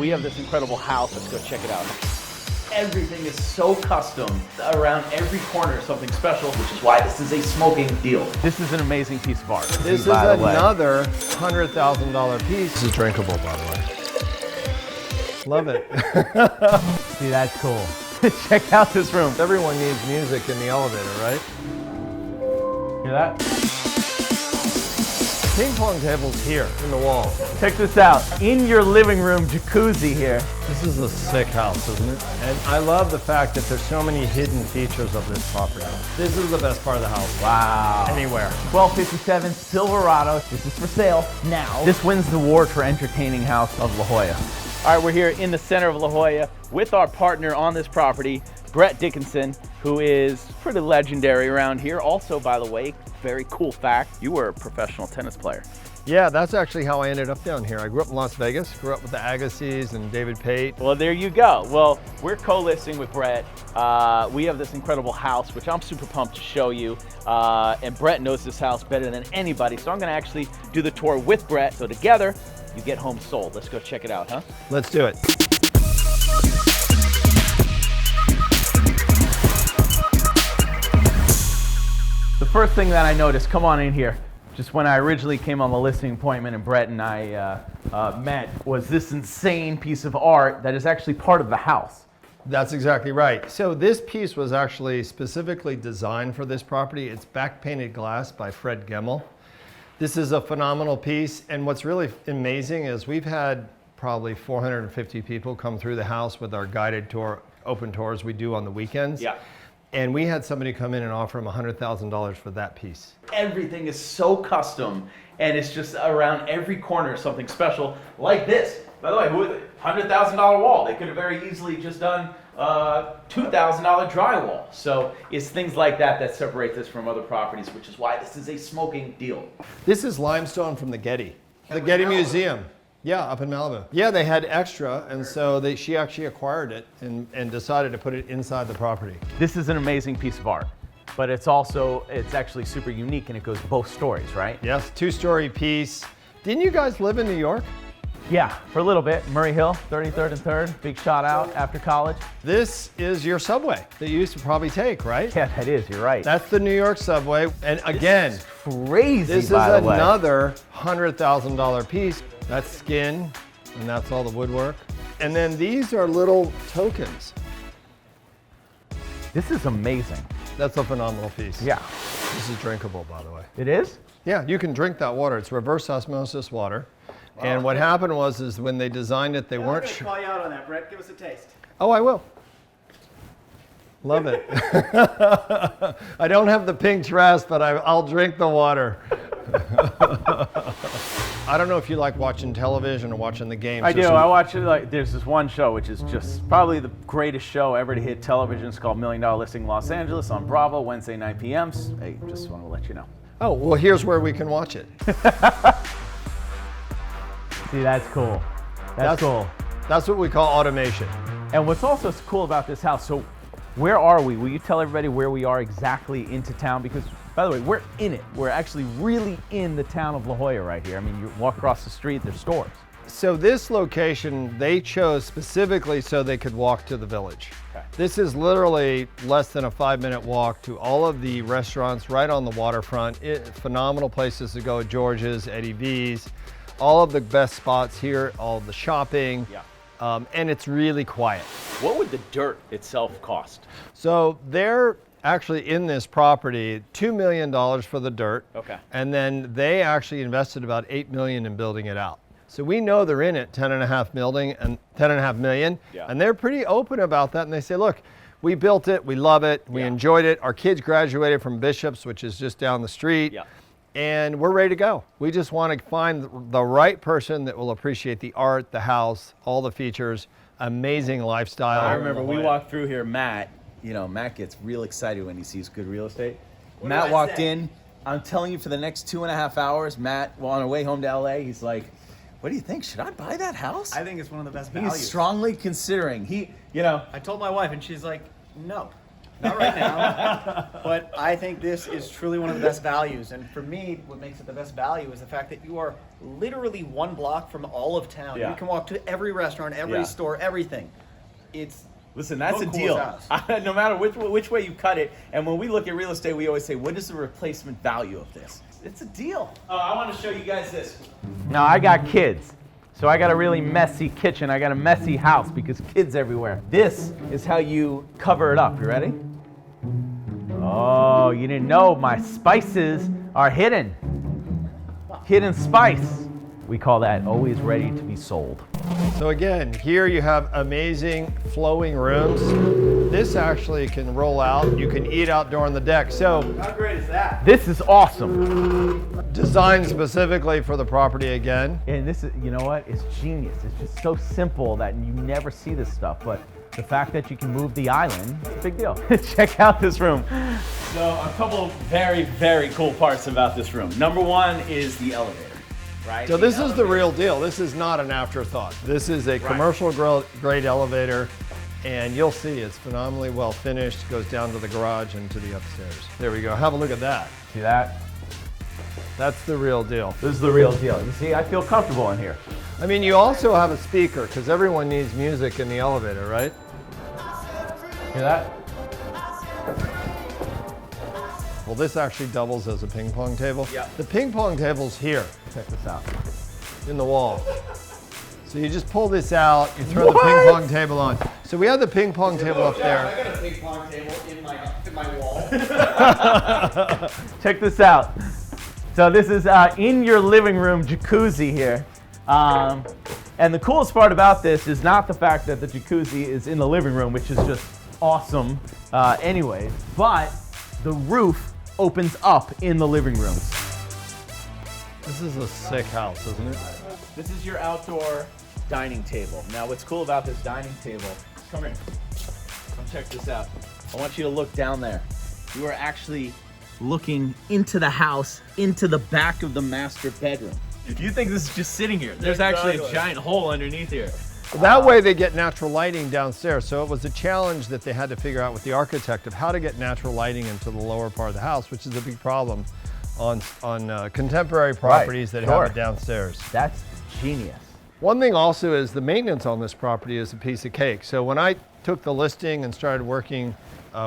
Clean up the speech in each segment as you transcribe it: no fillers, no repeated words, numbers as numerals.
we have this incredible house. Let's go check it out. Everything is so custom. Around every corner is something special, which is why this is a smoking deal. This is an amazing piece of art. This is another $100,000 piece. This is drinkable, by the way. Love it. See, that's cool. Check out this room. Everyone needs music in the elevator, right? Hear that? Ping pong tables here in the wall. Check this out. In your living room, jacuzzi here. This is a sick house, isn't it? And I love the fact that there's so many hidden features of this property. This is the best part of the house. Wow. Anywhere. 1257 Silverado. This is for sale now. This wins the award for entertaining house of La Jolla. All right, we're here in the center of La Jolla with our partner on this property, Brett Dickinson, who is pretty legendary around here. Also, by the way, very cool fact, you were a professional tennis player. Yeah, that's actually how I ended up down here. I grew up in Las Vegas, grew up with the Agassiz and David Pate. Well, there you go. Well, we're co-listing with Brett. We have this incredible house, which I'm super pumped to show you. And Brett knows this house better than anybody. So I'm gonna actually do the tour with Brett. So together, you get home sold. Let's go check it out, huh? Let's do it. The first thing that I noticed, come on in here, just when I originally came on the listing appointment and Brett and I met, was this insane piece of art that is actually part of the house. That's exactly right. So this piece was actually specifically designed for this property. It's back painted glass by Fred Gemmel. This is a phenomenal piece, and what's really amazing is we've had probably 450 people come through the house with our guided tour, open tours we do on the weekends. Yeah. And we had somebody come in and offer him $100,000 for that piece. Everything is so custom, and it's just around every corner something special like this. By the way, $100,000 wall. They could have very easily just done $2,000 drywall. So it's things like that that separate this from other properties, which is why this is a smoking deal. This is limestone from the Getty. The Getty Museum. Yeah, up in Malibu. Yeah, they had extra, and so she actually acquired it and decided to put it inside the property. This is an amazing piece of art, but it's actually super unique, and it goes both stories, right? Yes, two-story piece. Didn't you guys live in New York? Yeah, for a little bit. Murray Hill, 33rd and 3rd, big shot out after college. This is your subway that you used to probably take, right? Yeah, that is, you're right. That's the New York subway, and again, crazy, this is another $100,000 piece. That's skin, and that's all the woodwork. And then these are little tokens. This is amazing. That's a phenomenal piece. Yeah. This is drinkable, by the way. It is? Yeah, you can drink that water. It's reverse osmosis water. Wow. And what happened was when they designed it, they weren't sure. I'm gonna call you out on that, Brett. Give us a taste. Oh, I will. Love it. I don't have the pink dress, but I'll drink the water. I don't know if you like watching television or watching the games. I do. I watch it. There's this one show which is just probably the greatest show ever to hit television. It's called $1 Million Listing Los Angeles on Bravo, Wednesday 9 p.m. Hey, just want to let you know. Oh, well, here's where we can watch it. See, that's cool. That's cool. That's what we call automation. And what's also cool about this house, so where are we? Will you tell everybody where we are exactly into town? Because, by the way, we're in it. We're actually really in the town of La Jolla right here. I mean, you walk across the street, there's stores. So this location, they chose specifically so they could walk to the village. Okay. This is literally less than a 5-minute walk to all of the restaurants right on the waterfront. Phenomenal places to go, George's, Eddie V's, all of the best spots here, all of the shopping. Yeah. And it's really quiet. What would the dirt itself cost? So they're actually in this property, $2 million for the dirt. Okay. And then they actually invested about $8 million in building it out. So we know they're in it $10.5 million, yeah. And they're pretty open about that. And they say, look, we built it, we love it, we enjoyed it. Our kids graduated from Bishop's, which is just down the street. Yeah. And we're ready to go. We just want to find the right person that will appreciate the art, the house, all the features, amazing lifestyle. I remember we walked through here, Matt, Matt gets real excited when he sees good real estate. Matt walked in, I'm telling you, for the next 2.5 hours, Matt, on our way home to LA, he's like, what do you think? Should I buy that house? I think it's one of the best values. He's strongly considering. I told my wife and she's like, no. Not right now, but I think this is truly one of the best values. And for me, what makes it the best value is the fact that you are literally 1 block from all of town. Yeah. You can walk to every restaurant, every store, everything. Listen, that's a cool deal. is ours? No matter which way you cut it, and when we look at real estate, we always say, what is the replacement value of this? It's a deal. I want to show you guys this. Now, I got kids, so I got a really messy kitchen. I got a messy house because kids everywhere. This is how you cover it up. You ready? Oh, you didn't know my spices are hidden. Hidden spice. We call that always ready to be sold. So again, here you have amazing flowing rooms. This actually can roll out. You can eat outdoor on the deck. So how great is that? This is awesome. Designed specifically for the property again. And this is, you know what? It's genius. It's just so simple that you never see this stuff. But the fact that you can move the island, it's a big deal. Check out this room. So a couple of very, very cool parts about this room. Number one is the elevator. Right? So this is the real deal. This is not an afterthought. This is a commercial grade elevator, and you'll see it's phenomenally well finished. Goes down to the garage and to the upstairs. There we go. Have a look at that. See that? That's the real deal. This is the real deal. You see, I feel comfortable in here. I mean, you also have a speaker because everyone needs music in the elevator, right? Hear that? Well, this actually doubles as a ping pong table. Yeah. The ping pong table's here. Check this out. In the wall. So you just pull this out, you throw the ping pong table on. So we have the ping pong table up there. I got a ping pong table in my wall. Check this out. So this is in your living room jacuzzi here. And the coolest part about this is not the fact that the jacuzzi is in the living room, which is just awesome anyway, but the roof opens up in the living room. This is a sick house, isn't it? This is your outdoor dining table. Now what's cool about this dining table, come here, come check this out. I want you to look down there. You are actually looking into the house, into the back of the master bedroom. You think this is just sitting here. There's actually a giant hole underneath here. That way they get natural lighting downstairs. So it was a challenge that they had to figure out with the architect of how to get natural lighting into the lower part of the house, which is a big problem on contemporary properties that have it downstairs. That's genius. One thing also is the maintenance on this property is a piece of cake. So when I took the listing and started working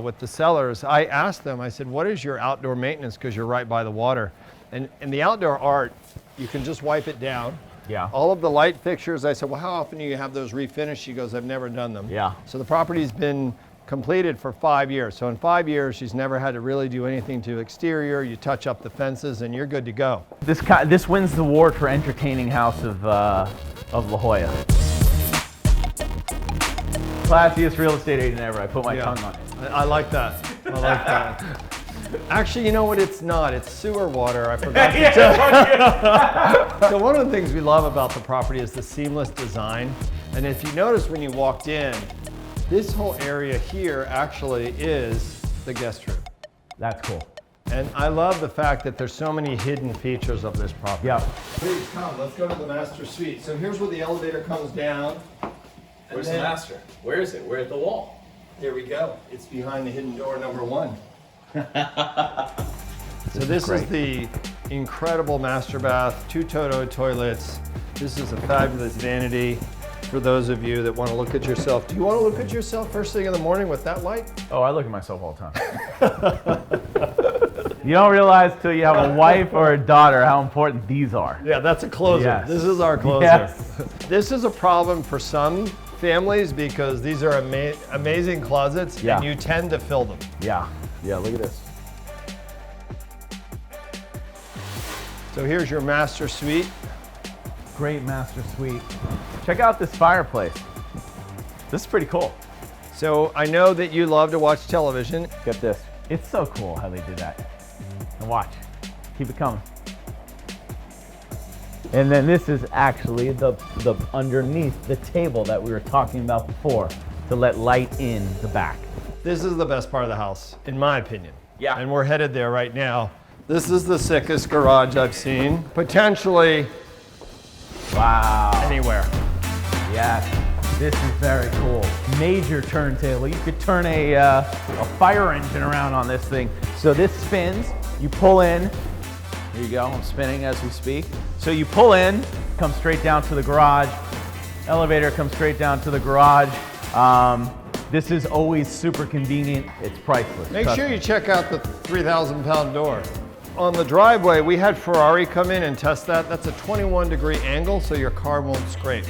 with the sellers, I asked them, I said, what is your outdoor maintenance? Because you're right by the water. And in the outdoor art, you can just wipe it down. Yeah. All of the light fixtures, I said, well, how often do you have those refinished? She goes, I've never done them. Yeah. So the property's been completed for 5 years. So in 5 years, she's never had to really do anything to exterior. You touch up the fences and you're good to go. This wins the award for entertaining house of La Jolla. Classiest real estate agent ever. I put my tongue on it. I like that. I like that. Actually, you know what? It's not. It's sewer water. I forgot to tell. So one of the things we love about the property is the seamless design. And if you notice when you walked in, this whole area here actually is the guest room. That's cool. And I love the fact that there's so many hidden features of this property. Yeah. Please come. Let's go to the master suite. So here's where the elevator comes down. Where's the master? Where is it? We're at the wall. There we go. It's behind the hidden door number 1. So this is the incredible master bath, 2 Toto toilets. This is a fabulous vanity for those of you that want to look at yourself. Do you want to look at yourself first thing in the morning with that light? Oh, I look at myself all the time. You don't realize till you have a wife or a daughter how important these are. Yeah, that's a closer. Yes. This is our closer. Yes. This is a problem for some families because these are amazing closets and you tend to fill them. Yeah. Yeah, look at this. So here's your master suite. Great master suite. Check out this fireplace. This is pretty cool. So I know that you love to watch television. Get this. It's so cool how they did that. And watch. Keep it coming. And then this is actually the underneath the table that we were talking about before to let light in the back. This is the best part of the house, in my opinion. Yeah. And we're headed there right now. This is the sickest garage I've seen. Potentially wow. anywhere. Yes. This is very cool. Major turntable. You could turn a fire engine around on this thing. So this spins, you pull in. Here you go, I'm spinning as we speak. So you pull in, comes straight down to the garage. Elevator comes straight down to the garage. This is always super convenient. It's priceless. Make sure you check out the 3,000-pound door. On the driveway, we had Ferrari come in and test that. That's a 21-degree angle, so your car won't scrape.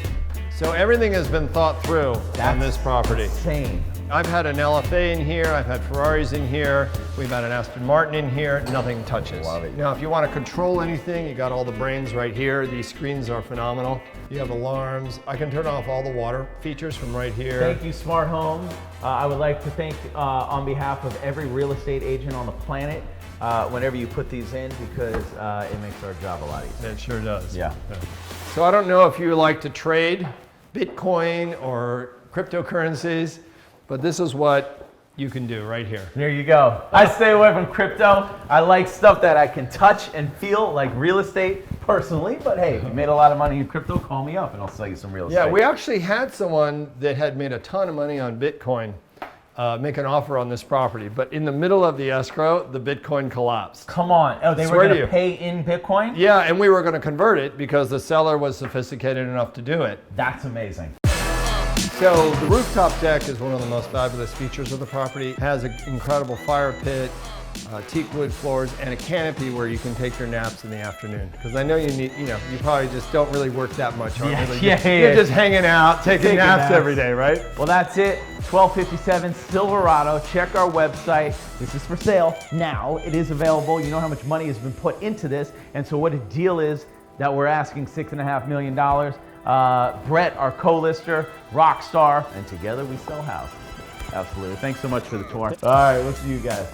So everything has been thought through on this property. Insane. I've had an LFA in here, I've had Ferraris in here, we've had an Aston Martin in here, nothing touches. Love it. Now, if you want to control anything, you got all the brains right here. These screens are phenomenal. You have alarms. I can turn off all the water features from right here. Thank you, Smart Home. I would like to thank, on behalf of every real estate agent on the planet, whenever you put these in, because it makes our job a lot easier. It sure does. Yeah. So I don't know if you like to trade Bitcoin or cryptocurrencies, but this is what you can do right here. There you go. I stay away from crypto. I like stuff that I can touch and feel, like real estate personally, but hey, if you made a lot of money in crypto, call me up and I'll sell you some real estate. Yeah, we actually had someone that had made a ton of money on Bitcoin make an offer on this property, but in the middle of the escrow, the Bitcoin collapsed. Come on. Oh, they were Swear to going you. to pay in Bitcoin? Yeah, and we were going to convert it because the seller was sophisticated enough to do it. That's amazing. So the rooftop deck is one of the most fabulous features of the property. It has an incredible fire pit, teak wood floors, and a canopy where you can take your naps in the afternoon. Because I know you need, you probably just don't really work that much. You're just hanging out, taking naps every day, right? Well, that's it. 1257 Silverado. Check our website. This is for sale now. It is available. You know how much money has been put into this, and so what the deal is that we're asking $6.5 million. Brett, our co-lister, rock star, and together we sell houses. Absolutely. Thanks so much for the tour. All right, we'll see you guys.